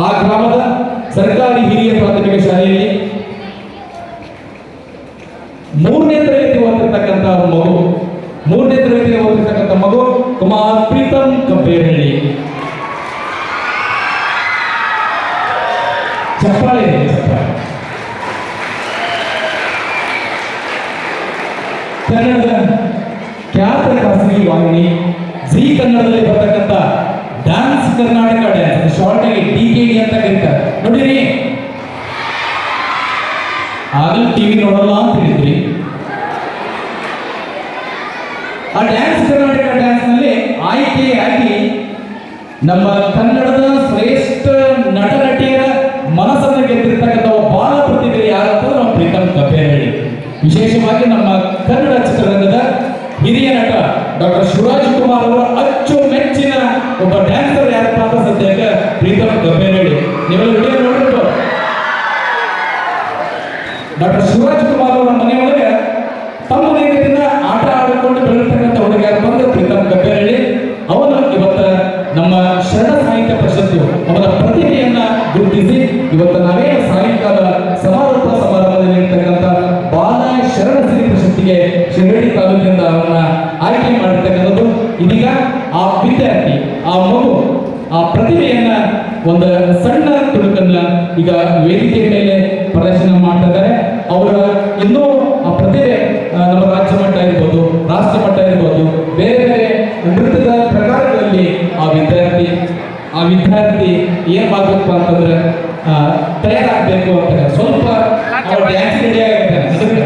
ಆ ಗ್ರಾಮದ ಸರ್ಕಾರಿ ಹಿರಿಯ ಪ್ರಾಥಮಿಕ ಶಾಲೆಯಲ್ಲಿ 3ನೇ ತರಗತಿ ಓದಿರ್ತಕ್ಕಂಥ ಮಗು ಕುಮಾರ್ ಪ್ರೀತಮ್ ಕಂಪೇರಳ್ಳಿ. ಚಪ್ಪಾಳೆ. ಕನ್ನಡದ ಖ್ಯಾತ ಖಾಸಗಿ ವಾಹಿನಿ ಜಿ ಕನ್ನಡದಲ್ಲಿ ಬರ್ತಕ್ಕಂಥ ಡ್ಯಾನ್ಸ್ ಕರ್ನಾಟಕ ಡ್ಯಾನ್ಸ್, ಶಾರ್ಟ್ ಆಗಿ DKD ಅಂತ ಕರೀತಾರೆ. ನೋಡಿರಿ, ಆಗಲೂ ಟಿವಿ ನೋಡಲ್ಲ ಅಂತ ಹೇಳಿದ್ರಿ. ಆ ಡ್ಯಾನ್ಸ್ ಕರ್ನಾಟಕ ಡ್ಯಾನ್ಸ್ ನಲ್ಲಿ ಆಯ್ಕೆಯಾಗಿ ನಮ್ಮ ಕನ್ನಡದ ಶ್ರೇಷ್ಠ ನಟ ನಟಿಯರ ಮನಸ್ಸನ್ನು ಗೆದ್ದಿರ್ತಕ್ಕಂಥ ಬಾಲ ಪ್ರತಿಭೆ ಯಾರಂತ ನಾವು ಪ್ರೀತಮ್ ಕಂಪೇರಳ್ಳಿ. ವಿಶೇಷವಾಗಿ ನಮ್ಮ ಕನ್ನಡ ಚಿತ್ರರಂಗದ ಹಿರಿಯ ನಟ ಡಾಕ್ಟರ್ ಶಿವರಾಜ್ ಕುಮಾರ್ ಅವರ ಅಚ್ಚುಮೆಚ್ಚಿನ ಒಬ್ಬ ಡ್ಯಾನ್ಸರ್ ಯಾರಪ್ಪ ಅಂತ ಸದ್ಯಕ್ಕೆ ಪ್ರೀತಮ್ ಕಂಪೇರಳ್ಳಿ. ನೀವೆಲ್ಲ ವಿಡಿಯೋ ನೋಡ್ಬಿಟ್ಟು ಡಾಕ್ಟರ್ ಶಿವರಾಜ್ ಕುಮಾರ್ ಅವರ ಮನೆ ಒಳಗೆ ತಮ್ಮ ವೇಗದಿಂದ ಆಟ ಆಡಿಕೊಂಡು ಬೆಳೆದಿರ್ತಕ್ಕಂಥ ಹುಡುಗ ಯಾರಪ್ಪ ಅಂದ್ರೆ ಪ್ರೀತಮ್ ಕಂಪೇರಳ್ಳಿ. ಅವನು ಇವತ್ತು ನಮ್ಮ ಶರಣ ಸಾಹಿತ್ಯ ಪ್ರಶಸ್ತಿ ಅವರ ಪ್ರತಿಭೆಯನ್ನ ಗುರುತಿಸಿ ಇವತ್ತು ನಾವೇ ಸಾಯಂಕಾಲ ಸಮಾರೋಪ ಸಮಾರಂಭದಲ್ಲಿ ಇರ್ತಕ್ಕಂಥ ಬಾಲ ಶರಣ ಸಿರಿ ಪ್ರಶಸ್ತಿಗೆ ಶಿರಡಿ ತಾಲೂಕಿನಿಂದ ಅವನ್ನ ಆಯ್ಕೆ ಮಾಡಿರ್ತಕ್ಕಂಥದ್ದು. ಇದೀಗ ಆ ವಿದ್ಯಾರ್ಥಿ, ಆ ಮಗು, ಆ ಪ್ರತಿಭೆಯನ್ನ ಒಂದು ಸಣ್ಣ ತುಣುಕನ್ನ ಈಗ ವೇದಿಕೆ ಮೇಲೆ ಪ್ರದರ್ಶನ ಮಾಡ್ತಾರೆ.